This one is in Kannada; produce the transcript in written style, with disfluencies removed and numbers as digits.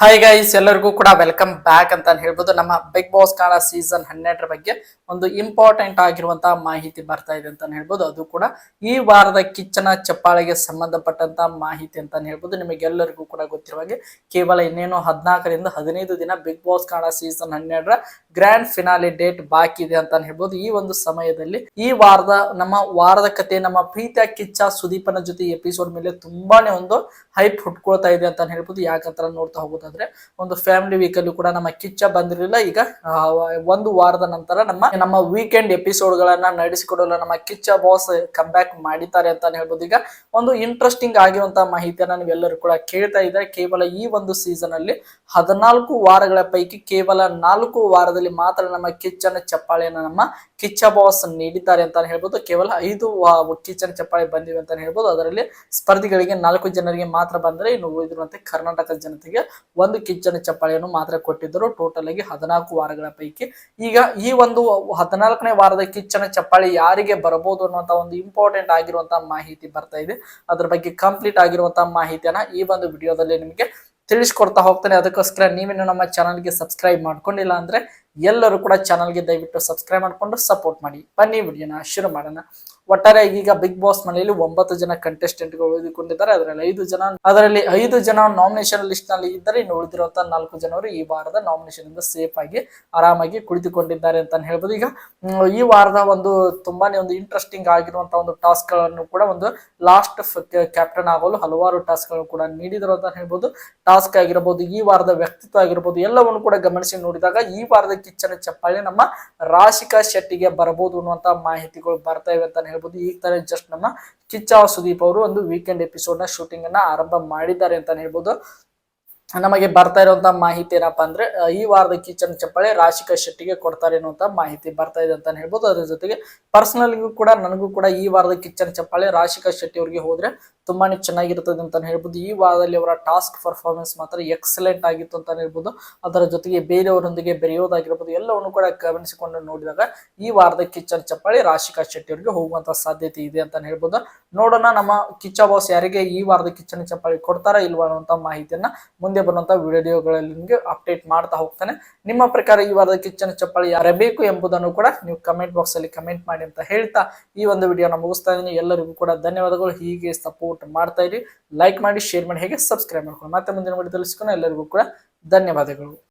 ಹಾಯ್ ಗೈಸ್, ಎಲ್ಲರಿಗೂ ಕೂಡ ವೆಲ್ಕಮ್ ಬ್ಯಾಕ್ ಅಂತ ಹೇಳ್ಬೋದು. ನಮ್ಮ ಬಿಗ್ ಬಾಸ್ ಕಾಳ ಸೀಸನ್ 12 ಬಗ್ಗೆ ಒಂದು ಇಂಪಾರ್ಟೆಂಟ್ ಆಗಿರುವಂತಹ ಮಾಹಿತಿ ಬರ್ತಾ ಇದೆ ಅಂತ ಹೇಳ್ಬೋದು. ಅದು ಕೂಡ ಈ ವಾರದ ಕಿಚ್ಚನ ಚಪ್ಪಾಳೆಗೆ ಸಂಬಂಧಪಟ್ಟಂತ ಮಾಹಿತಿ ಅಂತ ಹೇಳ್ಬೋದು. ನಿಮಗೆಲ್ಲರಿಗೂ ಕೂಡ ಗೊತ್ತಿರುವ ಹಾಗೆ ಕೇವಲ ಇನ್ನೇನು 14ರಿಂದ 15 ದಿನ ಬಿಗ್ ಬಾಸ್ ಕಾಳ ಸೀಸನ್ 12ರ ಗ್ರ್ಯಾಂಡ್ ಫಿನಾಲೆ ಡೇಟ್ ಬಾಕಿ ಇದೆ ಅಂತ ಹೇಳ್ಬೋದು. ಈ ಒಂದು ಸಮಯದಲ್ಲಿ ಈ ವಾರದ ಕತೆ ನಮ್ಮ ಪ್ರೀತಿಯ ಕಿಚ್ಚ ಸುದೀಪನ ಜೊತೆ ಎಪಿಸೋಡ್ ಮೇಲೆ ತುಂಬಾನೇ ಒಂದು ಹೈಪ್ ಹುಟ್ಕೊಳ್ತಾ ಇದೆ ಅಂತ ಹೇಳ್ಬೋದು. ಯಾಕಂತ ನೋಡ್ತಾ ಹೋಗೋದಾದ್ರೆ ಒಂದು ಫ್ಯಾಮಿಲಿ ವೀಕ್ ಅಲ್ಲಿ ಕೂಡ ನಮ್ಮ ಕಿಚ್ಚ ಬಂದಿರಲಿಲ್ಲ. ಈಗ ಒಂದು ವಾರದ ನಂತರ ನಮ್ಮ ವೀಕೆಂಡ್ ಎಪಿಸೋಡ್ ಗಳನ್ನ ನಡೆಸಿಕೊಡಲು ನಮ್ಮ ಕಿಚ್ಚ ಬಾಸ್ ಕಮ್ ಬ್ಯಾಕ್ ಮಾಡಿದ್ದಾರೆ ಅಂತ ಹೇಳ್ಬೋದು. ಈಗ ಒಂದು ಇಂಟ್ರೆಸ್ಟಿಂಗ್ ಆಗಿರುವಂತಹ ಮಾಹಿತಿಯನ್ನ ನೀವೆಲ್ಲರೂ ಕೂಡ ಕೇಳ್ತಾ ಇದ್ದಾರೆ. ಕೇವಲ ಈ ಒಂದು ಸೀಸನ್ ಅಲ್ಲಿ 14 ವಾರಗಳ ಪೈಕಿ ಕೇವಲ 4 ವಾರದಲ್ಲಿ ಮಾತ್ರ ನಮ್ಮ ಕಿಚ್ಚನ ಚಪ್ಪಾಳೆಯನ್ನು ನಮ್ಮ ಕಿಚ್ಚ ಬಾಸ್ ನೀಡಿದ್ದಾರೆ ಅಂತ ಹೇಳ್ಬೋದು. ಕೇವಲ 5 ಕಿಚ್ಚನ ಚಪ್ಪಾಳೆ ಬಂದಿವೆ ಅಂತ ಹೇಳ್ಬೋದು. ಅದರಲ್ಲಿ ಸ್ಪರ್ಧಿಗಳಿಗೆ 4 ಜನರಿಗೆ ಮಾತ್ರ ಬಂದರೆ, ಇನ್ನು ಉಳಿದಿರುವಂತೆ ಕರ್ನಾಟಕ ಜನತೆಗೆ ಒಂದು ಕಿಚ್ಚನ ಚಪ್ಪಾಳೆಯನ್ನು ಮಾತ್ರ ಕೊಟ್ಟಿದ್ದರು. ಟೋಟಲ್ ಆಗಿ 14 ವಾರಗಳ ಪೈಕಿ ಈಗ ಈ ಒಂದು 14ನೇ ವಾರದ ಕಿಚ್ಚನ ಚಪ್ಪಾಳೆ ಯಾರಿಗೆ ಬರಬಹುದು ಅನ್ನುವಂತ ಒಂದು ಇಂಪಾರ್ಟೆಂಟ್ ಆಗಿರುವಂತಹ ಮಾಹಿತಿ ಬರ್ತಾ ಇದೆ. ಅದ್ರ ಬಗ್ಗೆ ಕಂಪ್ಲೀಟ್ ಆಗಿರುವಂತಹ ಮಾಹಿತಿಯನ್ನ ಈ ಒಂದು ವಿಡಿಯೋದಲ್ಲಿ ನಿಮಗೆ ತಿಳಿಸ್ಕೊಡ್ತಾ ಹೋಗ್ತಾನೆ. ಅದಕ್ಕೋಸ್ಕರ ನೀವೇನು ನಮ್ಮ ಚಾನಲ್ಗೆ ಸಬ್ಸ್ಕ್ರೈಬ್ ಮಾಡ್ಕೊಂಡಿಲ್ಲ ಅಂದ್ರೆ ಎಲ್ಲರೂ ಕೂಡ ಚಾನಲ್ಗೆ ದಯವಿಟ್ಟು ಸಬ್ಸ್ಕ್ರೈಬ್ ಮಾಡ್ಕೊಂಡು ಸಪೋರ್ಟ್ ಮಾಡಿ. ಬನ್ನಿ ವಿಡಿಯೋನ ಶುರು ಮಾಡೋಣ. ಒಟ್ಟಾರೆ ಈಗ ಬಿಗ್ ಬಾಸ್ ಮನೆಯಲ್ಲಿ 9 ಜನ ಕಂಟೆಸ್ಟೆಂಟ್ಗಳು ಉಳಿದುಕೊಂಡಿದ್ದಾರೆ. ಅದರಲ್ಲಿ 5 ಜನ ನಾಮಿನೇಷನ್ ಲಿಸ್ಟ್ ನಲ್ಲಿ ಇದ್ದರೆ, ಇನ್ನು ಉಳಿದಿರುವಂತಹ 4 ಜನರು ಈ ವಾರದ ನಾಮಿನೇಷನ್ ಇಂದ ಸೇಫ್ ಆಗಿ ಆರಾಮಾಗಿ ಕುಳಿತುಕೊಂಡಿದ್ದಾರೆ ಅಂತ ಹೇಳ್ಬೋದು. ಈಗ ಈ ವಾರದ ಒಂದು ತುಂಬಾನೇ ಒಂದು ಇಂಟ್ರೆಸ್ಟಿಂಗ್ ಆಗಿರುವಂತಹ ಒಂದು ಟಾಸ್ಕ್ ಗಳನ್ನು ಕೂಡ ಒಂದು ಲಾಸ್ಟ್ ಕ್ಯಾಪ್ಟನ್ ಆಗಲು ಹಲವಾರು ಟಾಸ್ಕ್ ಗಳು ಕೂಡ ನೀಡಿದರು ಅಂತ ಹೇಳ್ಬೋದು. ಟಾಸ್ಕ್ ಆಗಿರಬಹುದು, ಈ ವಾರದ ವ್ಯಕ್ತಿತ್ವ ಆಗಿರಬಹುದು, ಎಲ್ಲವನ್ನು ಕೂಡ ಗಮನಿಸಿ ನೋಡಿದಾಗ ಈ ವಾರದ ಕಿಚ್ಚನ ಚಪ್ಪಾಳೆ ನಮ್ಮ ರಾಶಿಕಾ ಶೆಟ್ಟಿಗೆ ಬರಬಹುದು ಅನ್ನುವಂತ ಮಾಹಿತಿಗಳು ಬರ್ತಾ ಇವೆ ಅಂತ ಹೇಳ್ಬೋದು. ಈಗ ತರ ಜಸ್ಟ್ ನಮ್ಮ ಕಿಚ್ಚ ಸುದೀಪ್ ಅವರು ಒಂದು ವೀಕೆಂಡ್ ಎಪಿಸೋಡ್ ನ ಶೂಟಿಂಗ್ ಅನ್ನ ಆರಂಭ ಮಾಡಿದ್ದಾರೆ ಅಂತ ಹೇಳ್ಬೋದು. ನಮಗೆ ಬರ್ತಾ ಇರುವಂತಹ ಮಾಹಿತಿ ಏನಪ್ಪಾ ಅಂದ್ರೆ, ಈ ವಾರದ ಕಿಚ್ಚನ ಚಪ್ಪಾಳೆ ರಾಶಿಕಾ ಶೆಟ್ಟಿಗೆ ಕೊಡ್ತಾರೆ ಅನ್ನುವಂತ ಮಾಹಿತಿ ಬರ್ತಾ ಇದೆ ಅಂತ ಹೇಳ್ಬೋದು. ಅದ್ರ ಜೊತೆಗೆ ಪರ್ಸನಲ್ಗೂ ಕೂಡ ನನಗೂ ಕೂಡ ಈ ವಾರದ ಕಿಚ್ಚನ ಚಪ್ಪಾಳೆ ರಾಶಿಕಾ ಶೆಟ್ಟಿ ಅವರಿಗೆ ಹೋದ್ರೆ ತುಂಬಾನೇ ಚೆನ್ನಾಗಿರ್ತದೆ ಅಂತ ಹೇಳ್ಬೋದು. ಈ ವಾರದಲ್ಲಿ ಅವರ ಟಾಸ್ಕ್ ಪರ್ಫಾರ್ಮೆನ್ಸ್ ಮಾತ್ರ ಎಕ್ಸಲೆಂಟ್ ಆಗಿತ್ತು ಅಂತ ಹೇಳ್ಬೋದು. ಅದರ ಜೊತೆಗೆ ಬೇರೆಯವರೊಂದಿಗೆ ಬೆರೆಯೋದಾಗಿರ್ಬೋದು, ಎಲ್ಲವನ್ನು ಕೂಡ ಗಮನಿಸಿಕೊಂಡು ನೋಡಿದಾಗ ಈ ವಾರದ ಕಿಚ್ಚನ ಚಪ್ಪಾಳೆ ರಾಶಿಕಾ ಶೆಟ್ಟಿ ಅವರಿಗೆ ಹೋಗುವಂತ ಸಾಧ್ಯತೆ ಇದೆ ಅಂತ ಹೇಳ್ಬೋದು. ನೋಡೋಣ ನಮ್ಮ ಕಿಚ್ಚ ಬಾಸ್ ಯಾರಿಗೆ ಈ ವಾರದ ಕಿಚ್ಚನ ಚಪ್ಪಾಳೆ ಕೊಡ್ತಾರಾ ಇಲ್ವಾ ಅನ್ನುವಂತ ಮಾಹಿತಿಯನ್ನ ಮುಂದೆ ಬರುವಂತಹ ವಿಡಿಯೋಗಳಲ್ಲಿ ನಿಮಗೆ ಅಪ್ಡೇಟ್ ಮಾಡ್ತಾ ಹೋಗ್ತಾನೆ. ನಿಮ್ಮ ಪ್ರಕಾರ ಈ ವಾರದ ಕಿಚ್ಚನ ಚಪ್ಪಾಳೆ ಯಾರೇ ಬೇಕು ಎಂಬುದನ್ನು ಕೂಡ ನೀವು ಕಮೆಂಟ್ ಬಾಕ್ಸ್ ಅಲ್ಲಿ ಕಮೆಂಟ್ ಮಾಡಿ ಅಂತ ಹೇಳ್ತಾ ಈ ಒಂದು ವಿಡಿಯೋನ ಮುಗಿಸ್ತಾ ಇದ್ದೀನಿ. ಎಲ್ಲರಿಗೂ ಕೂಡ ಧನ್ಯವಾದಗಳು. ಹೀಗೆ ಸಪೋರ್ಟ್ ಮಾಡ್ತಾ ಇರಿ, ಲೈಕ್ ಮಾಡಿ, ಶೇರ್ ಮಾಡಿ, ಹೇಗೆ ಸಬ್ಸ್ಕ್ರೈಬ್ ಮಾಡ್ಕೊಂಡು ಮತ್ತೆ ಮುಂದಿನ ವಿಡಿಯೋದಲ್ಲಿ ಸಿಗೋಣ. ಎಲ್ಲರಿಗೂ ಕೂಡ ಧನ್ಯವಾದಗಳು.